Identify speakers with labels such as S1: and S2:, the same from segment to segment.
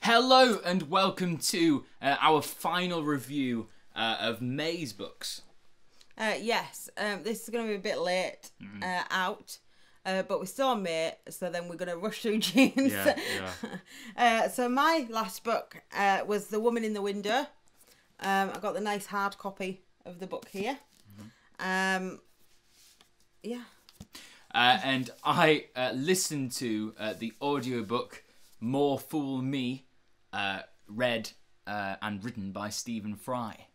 S1: Hello and welcome to our final review of May's books.
S2: Yes, this is going to be a bit late out, but we're still on May, so then we're going to rush through June's. So my last book was The Woman in the Window. I got the nice hard copy of the book here. And
S1: I listened to the audiobook More Fool Me, read and written by Stephen Fry.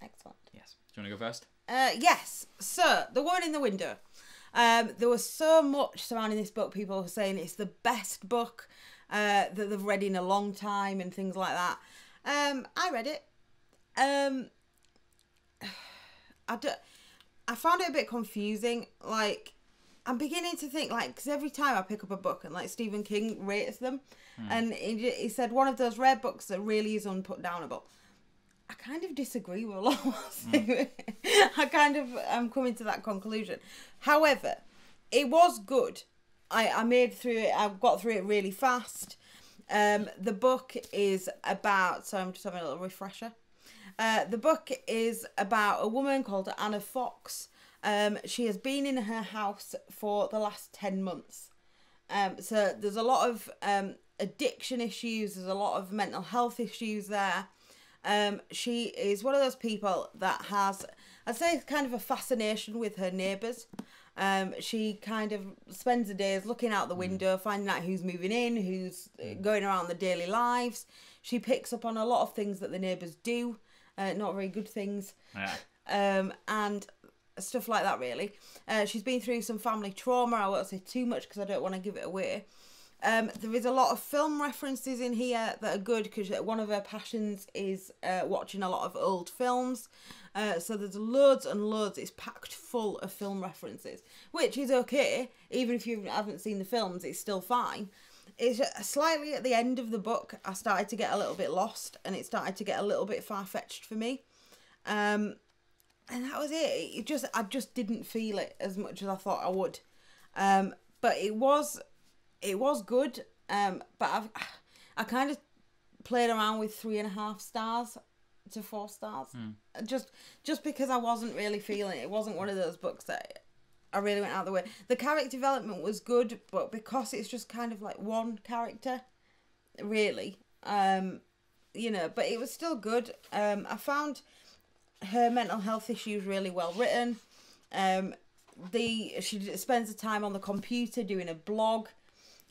S2: Excellent.
S1: Yes. Do you want to go first?
S2: Yes. So, The Woman in the Window. There was so much surrounding this book. People were saying it's the best book that they've read in a long time and things like that. I read it. I found it a bit confusing. Like, I'm beginning to think, like, because every time I pick up a book and, like, Stephen King rates them, and he said one of those rare books that really is unputdownable. I kind of disagree with a lot of what's I kind of am coming to that conclusion. However, it was good. I made through it. I got through it really fast. The book is about... So I'm just having a little refresher. The book is about a woman called Anna Fox. She has been in her house for the last 10 months. So there's a lot of addiction issues. There's a lot of mental health issues there. She is one of those people that has, I'd say, kind of a fascination with her neighbours. She kind of spends the days looking out the window, finding out who's moving in, who's going around their daily lives. She picks up on a lot of things that the neighbours do, not very good things, and stuff like that, really. She's been through some family trauma. I won't say too much because I don't want to give it away. There is a lot of film references in here that are good because one of her passions is watching a lot of old films. So there's loads and loads. It's packed full of film references, which is okay. Even if you haven't seen the films, it's still fine. It's slightly at the end of the book, I started to get a little bit lost and it started to get a little bit far-fetched for me. And that was it. I just didn't feel it as much as I thought I would. But it was good. But I kind of played around with 3.5 stars to 4 stars. Just because I wasn't really feeling it. It wasn't one of those books that I really went out of the way. The character development was good, but because it's just kind of like one character, really, but it was still good. I found her mental health issues really well written. She spends the time on the computer doing a blog.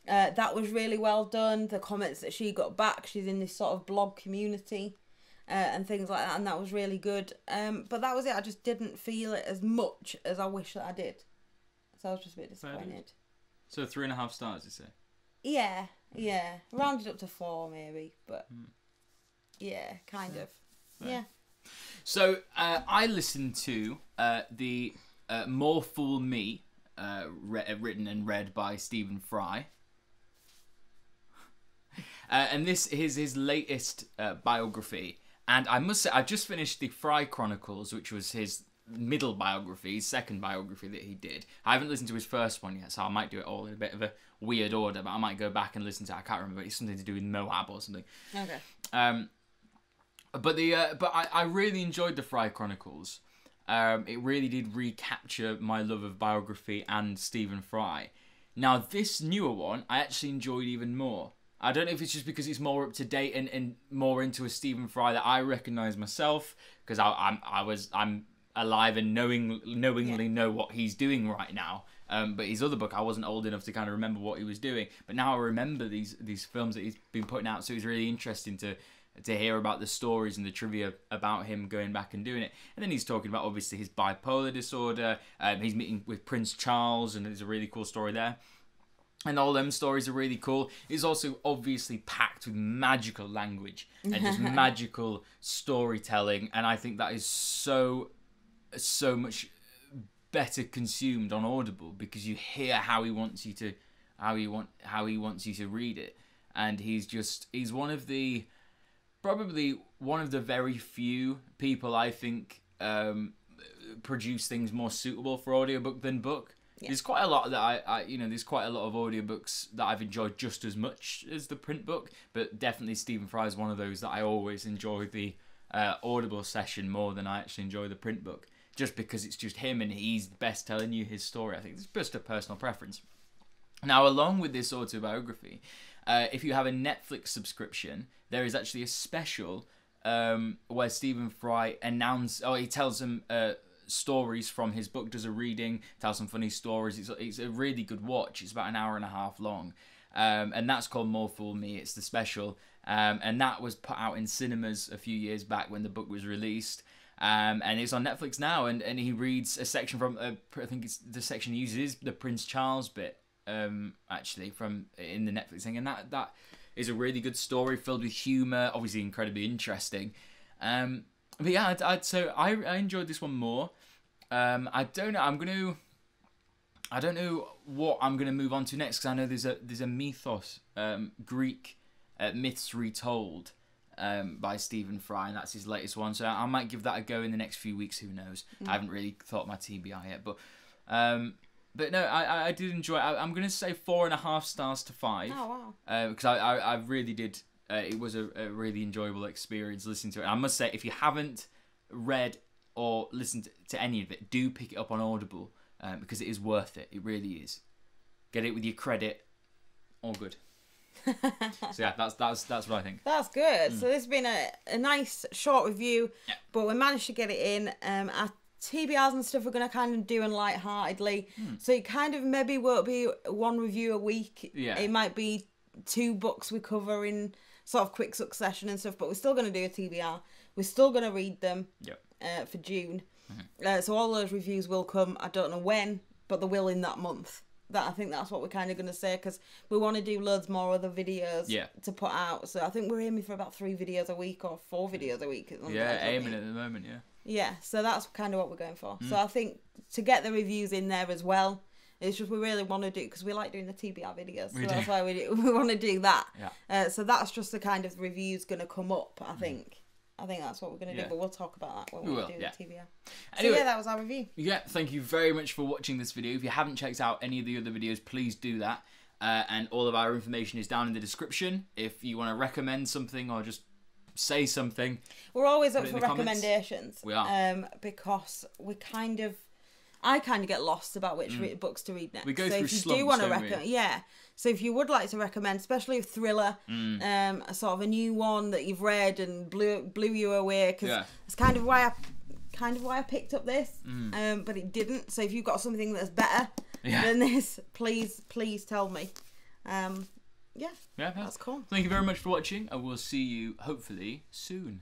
S2: That was really well done. The comments that she got back, she's in this sort of blog community and things like that, and that was really good. But that was it. I just didn't feel it as much as I wish that I did. So I was just a bit disappointed.
S1: So 3.5 stars, you say?
S2: Yeah. Rounded up to 4 maybe, but yeah, kind of. Yeah.
S1: So I listened to the More Fool Me, written and read by Stephen Fry. And this is his latest biography. And I must say, I've just finished the Fry Chronicles, which was his middle biography, his second biography that he did. I haven't listened to his first one yet, so I might do it all in a bit of a weird order, but I might go back and listen to it. I can't remember. It's something to do with Moab or something.
S2: Okay.
S1: But I really enjoyed the Fry Chronicles. It really did recapture my love of biography and Stephen Fry. Now, this newer one, I actually enjoyed even more. I don't know if it's just because it's more up to date and more into a Stephen Fry that I recognise myself, because I'm alive and knowingly know what he's doing right now. But his other book, I wasn't old enough to kind of remember what he was doing. But now I remember these films that he's been putting out, so it's really interesting to hear about the stories and the trivia about him going back and doing it. And then he's talking about, obviously, his bipolar disorder. He's meeting with Prince Charles, and there's a really cool story there. And all them stories are really cool. It's also obviously packed with magical language and just magical storytelling. And I think that is so much better consumed on Audible, because you hear how he wants you to read it. And he's probably one of the very few people I think produce things more suitable for audiobook than book. There's quite a lot that I there's quite a lot of audiobooks that I've enjoyed just as much as the print book, but definitely Stephen Fry is one of those that I always enjoy the audible session more than I actually enjoy the print book, just because it's just him and he's best telling you his story. I think it's just a personal preference. Now, along with this autobiography, if you have a Netflix subscription, there is actually a special where Stephen Fry he tells them stories from his book, does a reading, tells some funny stories. It's a really good watch. It's about an hour and a half long, and that's called More Fool Me. It's the special, and that was put out in cinemas a few years back when the book was released, and it's on Netflix now. And he reads a section from I think it's the section he uses the Prince Charles bit, actually from in the Netflix thing, and that is a really good story filled with humour, obviously incredibly interesting. But yeah, I enjoyed this one more. I don't know. I don't know what I'm gonna move on to next, because I know there's a mythos, Greek myths retold, by Stephen Fry, and that's his latest one. So I might give that a go in the next few weeks. Who knows? I haven't really thought my TBI yet, but no, I did enjoy it. I'm gonna say 4.5 stars to 5.
S2: Oh wow!
S1: Because I really did. It was a really enjoyable experience listening to it. I must say, if you haven't read or listened to any of it, do pick it up on Audible, because it is worth it. It really is. Get it with your credit. All good. So yeah, that's what I think.
S2: That's good. So this has been a nice short review, but we managed to get it in. Our TBRs and stuff we're going to kind of do lightheartedly. So it kind of maybe won't be one review a week.
S1: Yeah.
S2: It might be 2 books we cover in sort of quick succession and stuff, but we're still going to do a TBR. We're still going to read them for June. So all those reviews will come. I don't know when, but they will in that month. I think that's what we're kind of going to say, because we want to do loads more other videos to put out. So I think we're aiming for about 3 videos a week or 4 videos a week.
S1: Yeah, aiming at the moment,
S2: Yeah, so that's kind of what we're going for. So I think to get the reviews in there as well, it's just we really want to do, because we like doing the TBR videos. So that's why we want to do that. Yeah. So that's just the kind of reviews going to come up, I think. I think that's what we're going to do, but we'll talk about that when we do the TBR.
S1: Anyway,
S2: so yeah, that was our review.
S1: Yeah, thank you very much for watching this video. If you haven't checked out any of the other videos, please do that. And all of our information is down in the description. If you want to recommend something or just say something,
S2: we're always up for recommendations.
S1: We are.
S2: Because I kind of get lost about which books to read next.
S1: We go through slumps,
S2: if you do want to recommend, so if you would like to recommend, especially a thriller, a sort of a new one that you've read and blew you away, because it's kind of why I picked up this, but it didn't. So if you've got something that's better than this, please tell me. That's cool.
S1: Thank you very much for watching, and we'll see you hopefully soon.